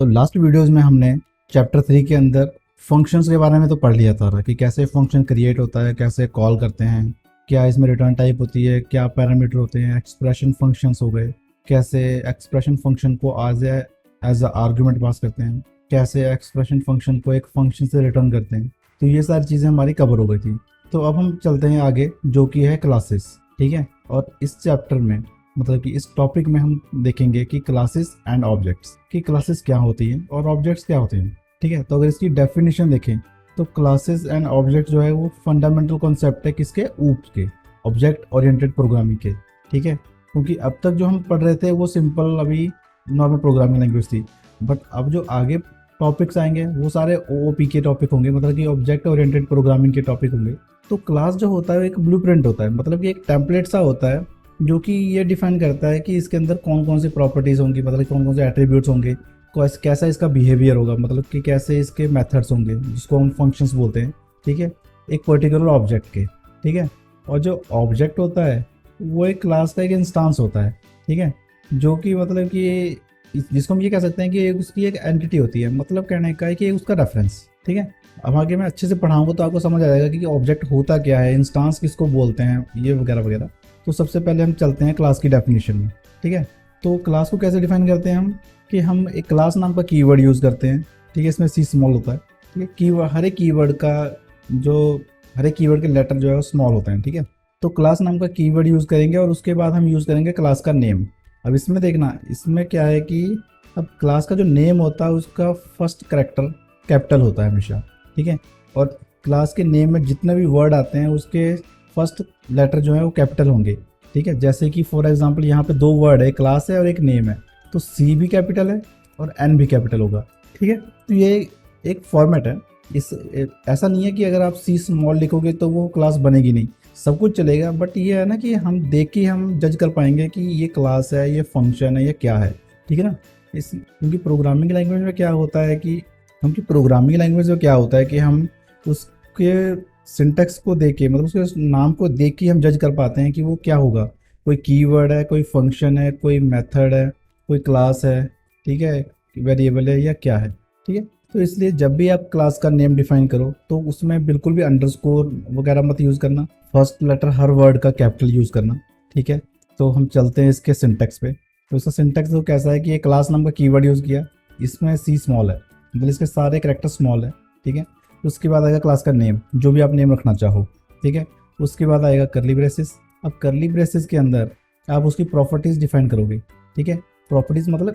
तो last videos में हमने चैप्टर 3 के अंदर फंक्शंस के बारे में तो पढ़ लिया था कि कैसे फंक्शन क्रिएट होता है, कैसे कॉल करते हैं, क्या इसमें रिटर्न टाइप होती है, क्या पैरामीटर होते हैं, एक्सप्रेशन फंक्शंस हो गए, कैसे एक्सप्रेशन फंक्शन को एज अ आर्गुमेंट पास करते हैं, कैसे एक्सप्रेशन फंक्शन को एक फंक्शन से रिटर्न करते हैं। तो ये सारी चीज़ें हमारी कवर हो गई थी। तो अब हम चलते हैं आगे, जो कि है क्लासेस। ठीक है, और इस चैप्टर में मतलब कि इस टॉपिक में हम देखेंगे कि क्लासेस एंड ऑब्जेक्ट्स, कि क्लासेस क्या होती हैं और ऑब्जेक्ट्स क्या होते हैं। ठीक है, तो अगर इसकी डेफिनेशन देखें तो क्लासेस एंड ऑब्जेक्ट जो है वो फंडामेंटल कॉन्सेप्ट है किसके, ऊप के, ऑब्जेक्ट ओरिएंटेड प्रोग्रामिंग के। ठीक है, क्योंकि अब तक जो हम पढ़ रहे थे वो सिंपल अभी नॉर्मल प्रोग्रामिंग लैंग्वेज थी, बट अब जो आगे टॉपिक्स आएंगे वो सारे ओओपी के टॉपिक होंगे, मतलब कि ऑब्जेक्ट ओरिएंटेड प्रोग्रामिंग के टॉपिक होंगे। तो क्लास जो होता है एक ब्लूप्रिंट होता है, मतलब कि एक टेम्पलेट सा होता है जो कि ये डिफाइन करता है कि इसके अंदर कौन कौन सी प्रॉपर्टीज़ होंगी, मतलब कौन कौन से एट्रीब्यूट्स होंगे, कैसा इसका बिहेवियर होगा, मतलब कि कैसे इसके मेथड्स होंगे जिसको हम फंक्शंस बोलते हैं। ठीक है, एक पर्टिकुलर ऑब्जेक्ट के। ठीक है, और जो ऑब्जेक्ट होता है वो एक क्लास का एक इंस्टांस होता है। ठीक है, जो कि मतलब कि जिसको हम ये कह सकते हैं कि उसकी एक एंटिटी होती है, मतलब कहने का है कि उसका रेफरेंस। ठीक है, अब आगे मैं अच्छे से पढ़ाऊंगा तो आपको समझ आ जाएगा कि ऑब्जेक्ट होता क्या है, इंस्टांस किसको बोलते हैं, ये वगैरह वगैरह। तो सबसे पहले हम चलते हैं क्लास की डेफिनेशन में। ठीक है, तो क्लास को कैसे डिफाइन करते हैं हम, कि हम एक क्लास नाम का कीवर्ड यूज़ करते हैं। ठीक है, इसमें सी स्मॉल होता है। ठीक है, कीवर्ड हर एक कीवर्ड के लेटर जो है वो स्मॉल होते हैं। ठीक है, तो क्लास नाम का कीवर्ड यूज़ करेंगे और उसके बाद हम यूज़ करेंगे क्लास का नेम। अब इसमें देखना, इसमें क्या है कि अब क्लास का जो नेम होता है उसका फर्स्ट कैरेक्टर कैपिटल होता है हमेशा। ठीक है, और क्लास के नेम में जितने भी वर्ड आते हैं उसके फर्स्ट लेटर जो है वो कैपिटल होंगे। ठीक है, जैसे कि फॉर एग्जांपल यहाँ पे दो वर्ड है, क्लास है और एक नेम है, तो सी भी कैपिटल है और एन भी कैपिटल होगा। ठीक है, तो ये एक फॉर्मेट है। ऐसा नहीं है कि अगर आप सी स्मॉल लिखोगे तो वो क्लास बनेगी नहीं, सब कुछ चलेगा, बट ये है ना कि हम देख के हम जज कर पाएंगे कि ये क्लास है, ये फंक्शन है, ये क्या है। ठीक है ना, क्योंकि प्रोग्रामिंग लैंग्वेज में क्या होता है कि हम उसके सिंटेक्स को देख के, मतलब उसके नाम को देख के हम जज कर पाते हैं कि वो क्या होगा। कोई कीवर्ड है, कोई फंक्शन है, कोई मेथड है, कोई क्लास है। ठीक है, वेरिएबल है या क्या है। ठीक है, तो इसलिए जब भी आप क्लास का नेम डिफाइन करो तो उसमें बिल्कुल भी अंडरस्कोर वगैरह मत यूज़ करना, फर्स्ट लेटर हर वर्ड का कैपिटल यूज़ करना। ठीक है, तो हम चलते हैं इसके सिंटेक्स पे। तो इसका सिंटेक्स तो कैसा है कि ये क्लास नाम का कीवर्ड यूज़ किया, इसमें सी स्मॉल है, मतलब इसके सारे कैरेक्टर स्मॉल है। ठीक है, उसके बाद आएगा क्लास का नेम, जो भी आप नेम रखना चाहो। ठीक है, उसके बाद आएगा करली ब्रेसेस। अब करली ब्रेसेस के अंदर आप उसकी प्रॉपर्टीज़ डिफाइन करोगे। ठीक है, प्रॉपर्टीज़ मतलब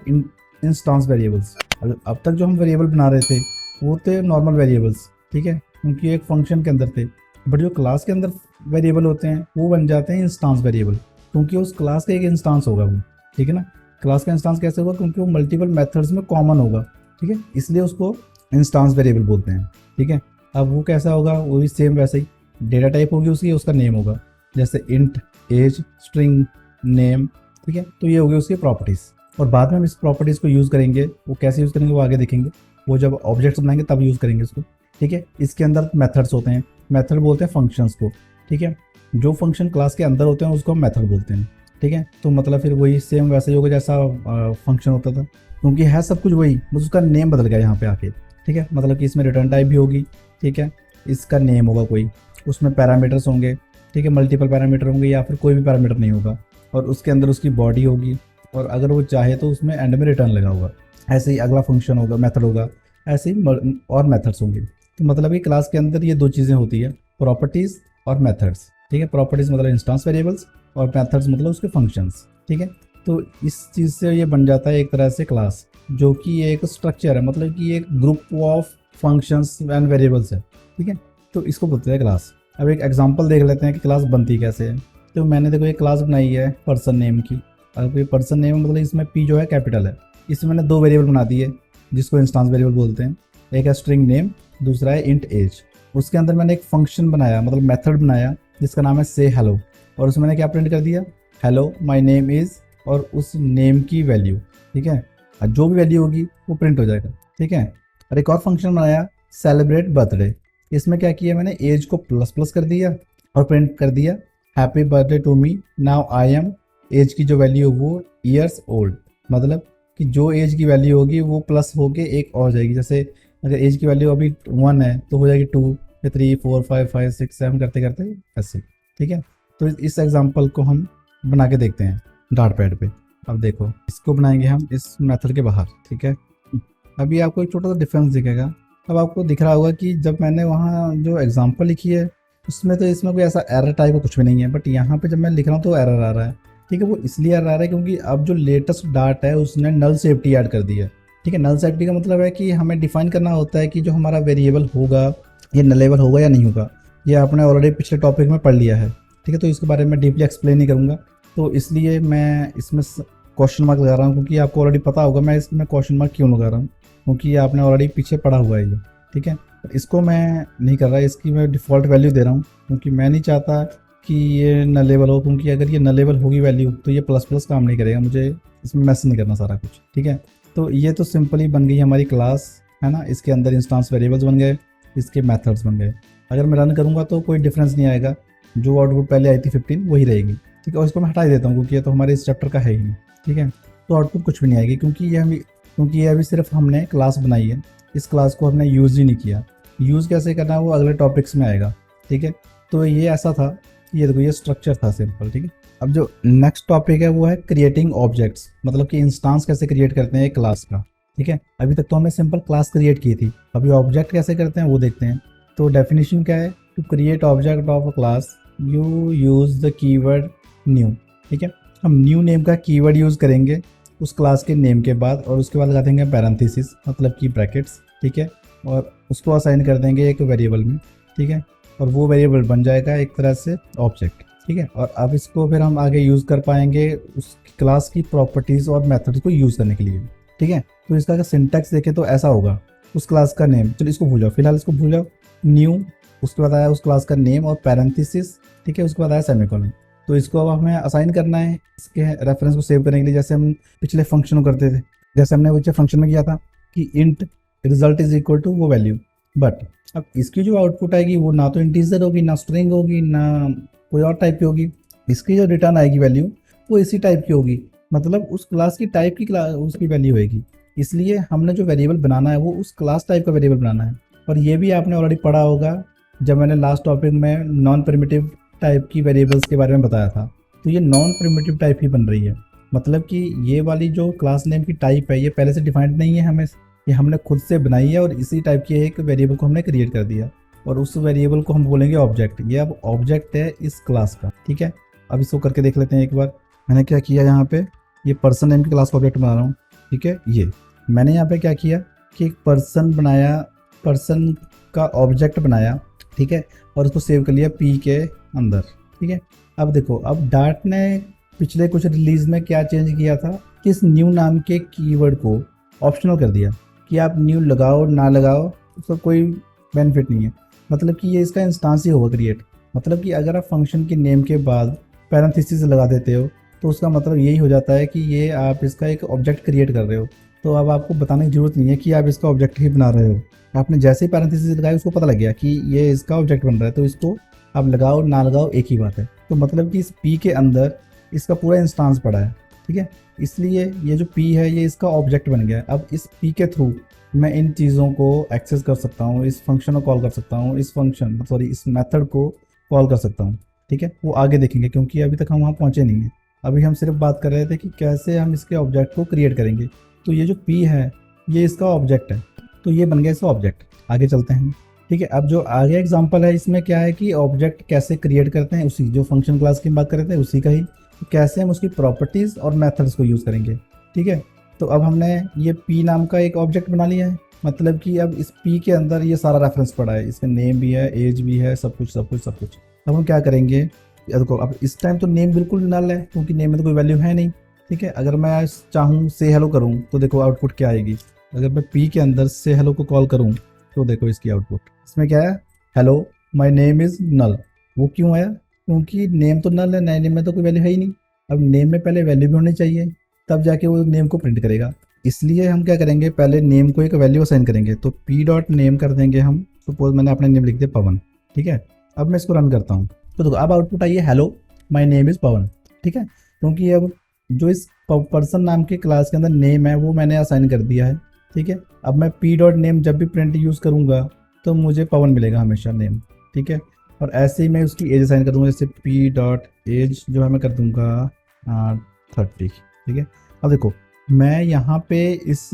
इंस्टांस वेरिएबल्स। अब तक जो हम वेरिएबल बना रहे थे वो थे नॉर्मल वेरिएबल्स। ठीक है, क्योंकि एक फंक्शन के अंदर थे, बट जो क्लास के अंदर वेरिएबल होते हैं वो बन जाते हैं इंस्टांस वेरिएबल, क्योंकि उस क्लास का एक इंस्टांस होगा वो। ठीक है ना, क्लास का इंस्टांस कैसे होगा, क्योंकि वो मल्टीपल मेथड्स में कॉमन होगा। ठीक है, इसलिए उसको इंस्टांस वेरिएबल बोलते हैं। ठीक है, अब वो कैसा होगा, वो भी सेम वैसे ही डेटा टाइप होगी उसकी, उसका नेम होगा, जैसे इंट, एज, स्ट्रिंग, नेम। ठीक है, तो ये होगी उसकी प्रॉपर्टीज़, और बाद में हम इस प्रॉपर्टीज़ को यूज़ करेंगे। वो कैसे यूज़ करेंगे वो आगे देखेंगे, वो जब ऑब्जेक्ट्स बनाएंगे तब यूज़ करेंगे इसको। ठीक है, इसके अंदर मेथड्स होते हैं, मेथड बोलते हैं फंक्शंस को। ठीक है, जो फंक्शन क्लास के अंदर होते हैं उसको हम मेथड बोलते हैं। ठीक है, तो मतलब फिर वही सेम वैसे ही होगा जैसा फंक्शन होता था, क्योंकि है सब कुछ वही, बस उसका नेम बदल गया यहाँ पे आके। ठीक है, मतलब कि इसमें रिटर्न टाइप भी होगी। ठीक है, इसका नेम होगा कोई, उसमें पैरामीटर्स होंगे। ठीक है, मल्टीपल पैरामीटर होंगे या फिर कोई भी पैरामीटर नहीं होगा, और उसके अंदर उसकी बॉडी होगी, और अगर वो चाहे तो उसमें एंड में रिटर्न लगा होगा। ऐसे ही अगला फंक्शन होगा, मेथड होगा, ऐसे ही और मेथड्स होंगे। तो मतलब कि क्लास के अंदर ये दो चीज़ें होती है, प्रॉपर्टीज़ और मेथड्स। ठीक है, प्रॉपर्टीज़ मतलब इंस्टांस वेरिएबल्स और मेथड्स मतलब उसके फंक्शंस। ठीक है, तो इस चीज़ से ये बन जाता है एक तरह से क्लास, जो कि एक स्ट्रक्चर है, मतलब कि एक group of functions and variables है। ठीक है, तो इसको बोलते हैं क्लास। अब एक एग्जांपल देख लेते हैं कि क्लास बनती कैसे है। तो मैंने देखो एक क्लास बनाई है पर्सन नेम की। अब ये पर्सन नेम मतलब इसमें पी जो है कैपिटल है, इसमें मैंने दो वेरिएबल बना दिए जिसको इंस्टांस वेरिएबल बोलते हैं। एक है स्ट्रिंग नेम, दूसरा है इंट एज। उसके अंदर मैंने एक फंक्शन बनाया, मतलब मेथड बनाया, जिसका नाम है से हेलो, और उसमें मैंने क्या प्रिंट कर दिया, हेलो माय नेम इज़, और उस नेम की वैल्यू। ठीक है, जो भी वैल्यू होगी वो प्रिंट हो जाएगा। ठीक है, और एक और फंक्शन बनाया सेलिब्रेट बर्थडे। इसमें क्या किया मैंने, एज को प्लस प्लस कर दिया और प्रिंट कर दिया happy birthday to me, now I am, age की जो वैल्यू वो ईयर्स ओल्ड, मतलब कि जो एज की वैल्यू होगी वो प्लस होके एक और जाएगी। जैसे अगर एज की वैल्यू अभी 1 है तो हो जाएगी 2, फिर 3, 4, 5, 5, 6, 7 करते करते ऐसे। ठीक है, तो इस एग्जाम्पल को हम बना के देखते हैं डार्ट पैड पे। अब देखो इसको बनाएंगे हम इस मेथड के बाहर। ठीक है, अभी आपको एक छोटा सा डिफरेंस दिखेगा। अब आपको दिख रहा होगा कि जब मैंने वहाँ जो एग्जाम्पल लिखी है उसमें तो इसमें कोई ऐसा एरर टाइप का कुछ भी नहीं है, बट यहाँ पे जब मैं लिख रहा हूँ तो एरर आ रहा है। ठीक है, वो इसलिए एरर आ रहा है क्योंकि अब जो लेटेस्ट डार्ट है उसने नल सेफ्टी ऐड कर दी है। ठीक है, नल सेफ्टी का मतलब है कि हमें डिफाइन करना होता है कि जो हमारा वेरिएबल होगा ये नलेबल होगा या नहीं होगा। ये आपने ऑलरेडी पिछले टॉपिक में पढ़ लिया है। ठीक है, तो इसके बारे में डीपली एक्सप्लेन नहीं करूँगा, तो इसलिए मैं इसमें क्वेश्चन मार्क लगा रहा हूँ, क्योंकि आपको ऑलरेडी पता होगा मैं इसमें क्वेश्चन मार्क क्यों लगा रहा हूँ, क्योंकि आपने ऑलरेडी पीछे पढ़ा हुआ है ये। ठीक है, इसको मैं नहीं कर रहा, इसकी मैं डिफ़ॉल्ट वैल्यू दे रहा हूँ, क्योंकि मैं नहीं चाहता कि ये नलेबल हो, क्योंकि अगर ये नलेबल होगी वैल्यू तो ये प्लस प्लस काम नहीं करेगा, मुझे इसमें मैस नहीं करना सारा कुछ। ठीक है, तो ये तो सिंपली बन गई हमारी क्लास, है ना। इसके अंदर इंस्टांस वेरिएबल्स बन गए, इसके मेथड्स बन गए। अगर मैं रन करूँगा तो कोई डिफरेंस नहीं आएगा, जो आउटपुट पहले आई थी 15 वही रहेगी। ठीक है, और इसको मैं हटा ही देता हूँ क्योंकि ये तो हमारे इस चैप्टर का है ही नहीं। ठीक है, तो आउटपुट कुछ भी नहीं आएगी, क्योंकि ये अभी सिर्फ हमने क्लास बनाई है, इस क्लास को हमने यूज़ ही नहीं किया। यूज़ कैसे करना है वो अगले टॉपिक्स में आएगा। ठीक है, तो ये ऐसा था, ये देखो ये स्ट्रक्चर था सिंपल। ठीक है, अब जो नेक्स्ट टॉपिक है वो है क्रिएटिंग ऑब्जेक्ट्स, मतलब कि इंस्टांस कैसे क्रिएट करते हैं एक क्लास का। ठीक है, अभी तक तो हमने सिंपल क्लास क्रिएट की थी, अभी ऑब्जेक्ट कैसे करते हैं वो देखते हैं। तो डेफिनेशन क्या है, to create object of a class you use the keyword new. ठीक है, हम न्यू नेम का कीवर्ड यूज़ करेंगे उस क्लास के नेम के बाद, और उसके बाद लगा देंगे पैरेंथेसिस मतलब कि ब्रैकेट्स। ठीक है, और उसको असाइन कर देंगे एक वेरिएबल में। ठीक है, और वो वेरिएबल बन जाएगा एक तरह से ऑब्जेक्ट। ठीक है, और अब इसको फिर हम आगे यूज़ कर पाएंगे उस क्लास की प्रॉपर्टीज़ और मेथड्स को यूज़ करने के लिए। ठीक है, तो इसका अगर सिंटैक्स देखें तो ऐसा होगा, उस क्लास का नेम, चलो इसको भूल जाओ फिलहाल, इसको भूल जाओ, न्यू, उसके बाद आया उस क्लास का नेम और पैरेंथेसिस। ठीक है, उसके बाद आया सेमीकोलन। तो इसको अब हमें असाइन करना है इसके रेफरेंस को सेव करने के लिए, जैसे हम पिछले फंक्शन को करते थे, जैसे हमने पिछले फंक्शन में किया था कि int result is equal to वो वैल्यू। बट अब इसकी जो आउटपुट आएगी वो ना तो इंटीजर होगी, ना स्ट्रिंग होगी, ना कोई और टाइप की होगी। इसकी जो रिटर्न आएगी वैल्यू वो इसी टाइप की होगी, मतलब उस क्लास की टाइप की उसकी वैल्यू होगी। इसलिए हमने जो वेरिएबल बनाना है वो उस क्लास टाइप का वेरिएबल बनाना है। और ये भी आपने ऑलरेडी पढ़ा होगा जब मैंने लास्ट टॉपिक में नॉन प्रिमिटिव टाइप की वेरिएबल्स के बारे में बताया था। तो ये नॉन प्रिमिटिव टाइप ही बन रही है, मतलब कि ये वाली जो क्लास नेम की टाइप है ये पहले से डिफाइंड नहीं है, हमें ये हमने खुद से बनाई है, और इसी टाइप की एक वेरिएबल को हमने क्रिएट कर दिया, और उस वेरिएबल को हम बोलेंगे ऑब्जेक्ट। ये अब ऑब्जेक्ट है इस क्लास का। ठीक है, अब इसको करके देख लेते हैं एक बार। मैंने क्या किया यहाँ पे, ये पर्सन नेम की क्लास का ऑब्जेक्ट बना रहा हूँ। ठीक है, ये मैंने यहाँ पे क्या किया कि एक पर्सन बनाया, पर्सन का ऑब्जेक्ट बनाया। ठीक है, और उसको सेव कर लिया पी के अंदर। ठीक है, अब देखो, अब डार्ट ने पिछले कुछ रिलीज में क्या चेंज किया था कि इस न्यू नाम के कीवर्ड को ऑप्शनल कर दिया कि आप न्यू लगाओ ना लगाओ उसका कोई बेनिफिट नहीं है, मतलब कि ये इसका इंस्टांस ही होगा क्रिएट। मतलब कि अगर आप फंक्शन के नेम के बाद पैरेंथेसिस लगा देते हो तो उसका मतलब यही हो जाता है कि ये आप इसका एक ऑब्जेक्ट क्रिएट कर रहे हो। तो अब आपको बताने की जरूरत नहीं है कि आप इसका ऑब्जेक्ट ही बना रहे हो, आपने जैसे ही पैरेंथेसिस लगाया उसको पता लग गया कि ये इसका ऑब्जेक्ट बन रहा है, तो इसको आप लगाओ ना लगाओ एक ही बात है। तो मतलब कि इस पी के अंदर इसका पूरा इंस्टांस पड़ा है। ठीक है, इसलिए ये जो पी है ये इसका ऑब्जेक्ट बन गया। अब इस पी के थ्रू मैं इन चीज़ों को एक्सेस कर सकता हूँ, इस फंक्शन को कॉल कर सकता हूँ, इस मेथड को कॉल कर सकता हूँ। ठीक है, वो आगे देखेंगे क्योंकि अभी तक हम वहाँ पहुँचे नहीं हैं। अभी हम सिर्फ बात कर रहे थे कि कैसे हम इसके ऑब्जेक्ट को क्रिएट करेंगे। तो ये जो पी है ये इसका ऑब्जेक्ट है, तो ये बन गया इसका ऑब्जेक्ट। आगे चलते हैं। ठीक है, अब जो आगे एग्जांपल है इसमें क्या है कि ऑब्जेक्ट कैसे क्रिएट करते हैं, उसी जो फंक्शन क्लास की बात कर रहे थे उसी का ही, कैसे हम उसकी प्रॉपर्टीज़ और मेथड्स को यूज़ करेंगे। ठीक है, तो अब हमने ये पी नाम का एक ऑब्जेक्ट बना लिया है, मतलब कि अब इस पी के अंदर ये सारा रेफरेंस पड़ा है, इसमें नेम भी है, एज भी है, सब कुछ। अब हम क्या करेंगे, देखो अब इस टाइम तो नेम बिल्कुल नल है क्योंकि नेम में तो कोई वैल्यू है नहीं। ठीक है, अगर मैं चाहूँ से हेलो करूँ तो देखो आउटपुट क्या आएगी। अगर मैं पी के अंदर से हेलो को कॉल करूँ तो देखो इसकी आउटपुट, इसमें क्या है, हेलो माय नेम इज़ नल। वो क्यों आया, क्योंकि नेम तो नल है, नए नेम में तो कोई वैल्यू है ही नहीं। अब नेम में पहले वैल्यू भी होनी चाहिए तब जाके वो नेम को प्रिंट करेगा। इसलिए हम क्या करेंगे, पहले नेम को एक वैल्यू असाइन करेंगे। तो पी डॉट नेम कर देंगे हम, सपोज मैंने अपना नेम लिख दिया पवन। ठीक है, अब मैं इसको रन करता हूँ तो देखो अब आउटपुट आई है हेलो माय नेम इज़ पवन। ठीक है, क्योंकि अब जो इस पर्सन नाम के क्लास के अंदर नेम है वो मैंने असाइन कर दिया है, ठीक है। अब मैं पी डॉट नेम जब भी प्रिंट यूज़ करूँगा तो मुझे पवन मिलेगा हमेशा नेम, ठीक है। और ऐसे ही मैं उसकी एज असाइन कर दूँगा, जैसे पी डॉट एज जो है मैं कर दूँगा 30, ठीक है। अब देखो मैं यहाँ पे इस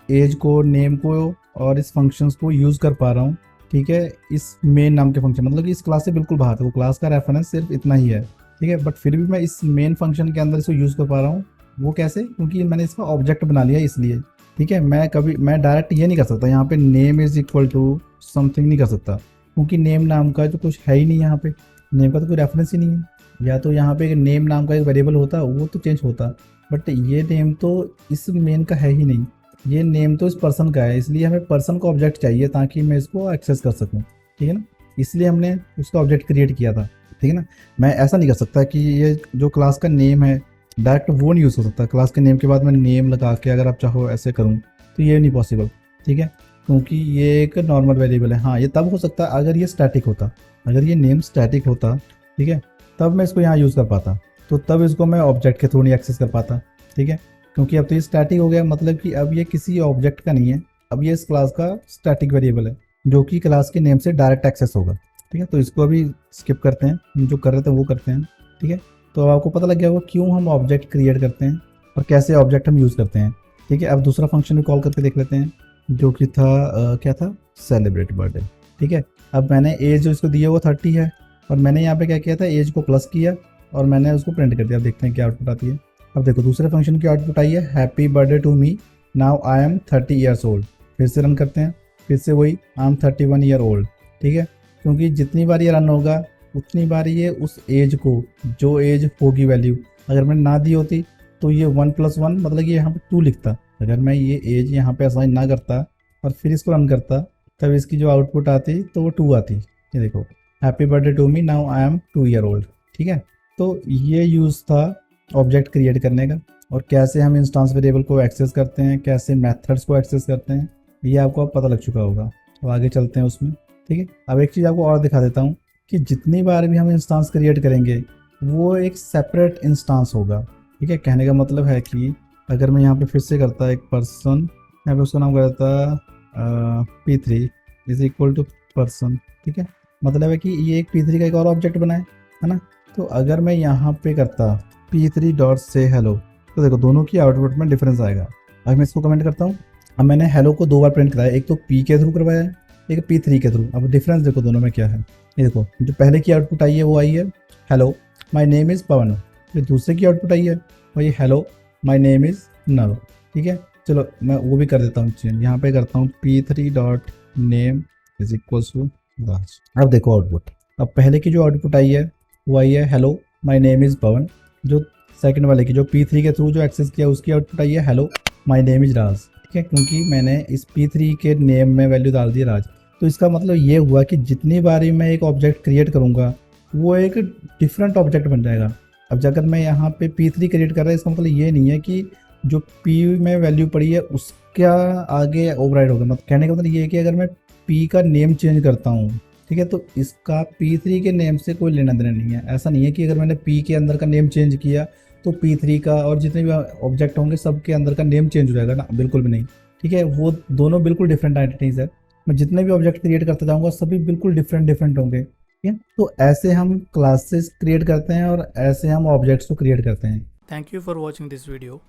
एज को, नेम को और इस फंक्शंस को यूज़ कर पा रहा हूँ, ठीक है, इस मेन नाम के फंक्शन, मतलब कि इस क्लास से बिल्कुल बाहर है, वो क्लास का रेफरेंस सिर्फ इतना ही है, ठीक है। बट फिर भी मैं इस मेन फंक्शन के अंदर इसको यूज़ कर पा रहा हूँ। वो कैसे? क्योंकि मैंने इसका ऑब्जेक्ट बना लिया इसलिए, ठीक है। मैं डायरेक्ट ये नहीं कर सकता यहाँ पे name is equal to something नहीं कर सकता, क्योंकि नेम नाम का तो कुछ है ही नहीं यहाँ पे, नेम का तो कोई रेफरेंस ही नहीं है। या तो यहाँ पे नेम नाम का एक वेरिएबल होता वो तो चेंज होता, बट ये नेम तो इस मेन का है ही नहीं, ये नेम तो इस पर्सन का है, इसलिए हमें पर्सन का ऑब्जेक्ट चाहिए ताकि मैं इसको एक्सेस कर सकूँ, ठीक है ना। इसलिए हमने उसका ऑब्जेक्ट क्रिएट किया था, ठीक है ना। मैं ऐसा नहीं कर सकता कि ये जो क्लास का नेम है डायरेक्ट वो नहीं यूज़ हो सकता, क्लास के नेम के बाद मैं नेम लगा के अगर आप चाहो ऐसे करूँ तो ये नहीं पॉसिबल, ठीक है, क्योंकि ये एक नॉर्मल वेरिएबल है। हाँ, ये तब हो सकता है अगर ये स्टैटिक होता, अगर ये नेम स्टैटिक होता, ठीक है, तब मैं इसको यहाँ यूज़ कर पाता, तो तब इसको मैं ऑब्जेक्ट के थ्रू नहीं एक्सेस कर पाता, ठीक है। क्योंकि अब तो ये स्टैटिक हो गया, मतलब कि अब ये किसी ऑब्जेक्ट का नहीं है, अब ये इस क्लास का स्टैटिक वेरिएबल है जो कि क्लास के नेम से डायरेक्ट एक्सेस होगा, ठीक है। तो इसको अभी स्किप करते हैं, हम जो कर रहे थे वो करते हैं, ठीक है। तो अब आपको पता लग गया होगा क्यों हम ऑब्जेक्ट क्रिएट करते हैं और कैसे ऑब्जेक्ट हम यूज़ करते हैं, ठीक है। अब दूसरा फंक्शन भी कॉल करके देख लेते हैं, जो कि था क्या था, सेलिब्रेट बर्थडे, ठीक है। अब मैंने एज जो इसको दी है वो 30 है, और मैंने यहाँ पे क्या किया था, एज को प्लस किया और मैंने उसको प्रिंट कर दिया। अब देखते हैं क्या आउटपुट आती है। अब देखो दूसरे फंक्शन की आउटपुट आई है, happy birthday to me, now I am 30 years old. फिर से रन करते हैं, फिर से वही आई एम 31 ईयर ओल्ड, ठीक है। क्योंकि जितनी बार ये रन होगा उतनी बार ये उस एज को, जो एज होगी वैल्यू, अगर मैंने ना दी होती तो ये 1 + 1 मतलब कि यहाँ पे 2 लिखता। अगर मैं ये एज यहाँ पे असाइन ना करता और फिर इसको रन करता, तब इसकी जो आउटपुट आती तो वो 2 आती। ये देखो, happy birthday to me, now I am 2 year old, ठीक है। तो ये यूज़ था ऑब्जेक्ट क्रिएट करने का, और कैसे हम इंस्टेंस वेरिएबल को एक्सेस करते हैं, कैसे मेथड्स को एक्सेस करते हैं, ये आपको अब पता लग चुका होगा। तो आगे चलते हैं उसमें, ठीक है। अब एक चीज़ आपको और दिखा देता हूँ कि जितनी बार भी हम इंस्टेंस क्रिएट करेंगे वो एक सेपरेट इंस्टेंस होगा, ठीक है। कहने का मतलब है कि अगर मैं यहाँ पे फिर से करता एक पर्सन, यहाँ पे उसका नाम कर देता P3 is equal to person, ठीक है। मतलब है कि ये एक P3 का एक और ऑब्जेक्ट बनाए, है ना। तो अगर मैं यहाँ पे करता P3 डॉट से हेलो, तो देखो दोनों की आउटपुट में डिफरेंस आएगा। अब मैं इसको कमेंट करता हूँ। अब मैंने हेलो को 2 बार प्रिंट कराया, एक तो P के थ्रू करवाया है, एक P3 के थ्रू। अब डिफरेंस देखो दोनों में क्या है। ये देखो, जो पहले की आउटपुट आई है वो आई है हेलो माय नेम इज़ पवन, फिर दूसरे की आउटपुट आई है वही हेलो माय नेम इज़ नव, ठीक है। चलो मैं वो भी कर देता हूँ चेंज, यहाँ पे करता हूँ P3 dot name is equal to Raj. अब देखो आउटपुट, अब पहले की जो आउटपुट आई है वो आई है हेलो माय नेम इज़ पवन। जो सेकंड वाले की, जो P3 के थ्रू जो एक्सेस किया, उसकी आउटपुट आई है हेलो माय नेम इज़ राज, ठीक है। क्योंकि मैंने इस P3 के नेम में वैल्यू डाल दी राज। तो इसका मतलब ये हुआ कि जितनी बार मैं एक ऑब्जेक्ट क्रिएट करूँगा वो एक डिफरेंट ऑब्जेक्ट बन जाएगा। अब अगर मैं यहाँ पे P3 क्रिएट कर रहा है, इसका मतलब ये नहीं है कि जो P में वैल्यू पड़ी है उसका आगे ओवरराइड होगा। मतलब कहने का मतलब ये है कि अगर मैं P का नेम चेंज करता हूँ, ठीक है, तो इसका P3 के नेम से कोई लेना देना नहीं है। ऐसा नहीं है कि अगर मैंने P के अंदर का नेम चेंज किया तो P3 का और जितने भी ऑब्जेक्ट होंगे सबके अंदर का नेम चेंज हो जाएगा ना, बिल्कुल भी नहीं, ठीक है। वो दोनों बिल्कुल डिफरेंट आइडेंटिटीज है। मैं जितने भी ऑब्जेक्ट क्रिएट करता जाऊँगा सभी बिल्कुल डिफरेंट होंगे, ठीक है। तो ऐसे हम क्लासेस क्रिएट करते हैं और ऐसे हम ऑब्जेक्ट्स को क्रिएट करते हैं। Thank you for watching this video.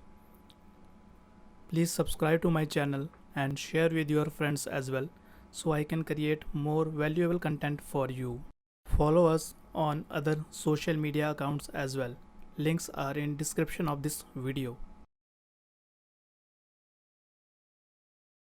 Please subscribe to my channel and share with your friends as well, so I can create more valuable content for you. Follow us on other social media accounts as well. Links are in description of this video.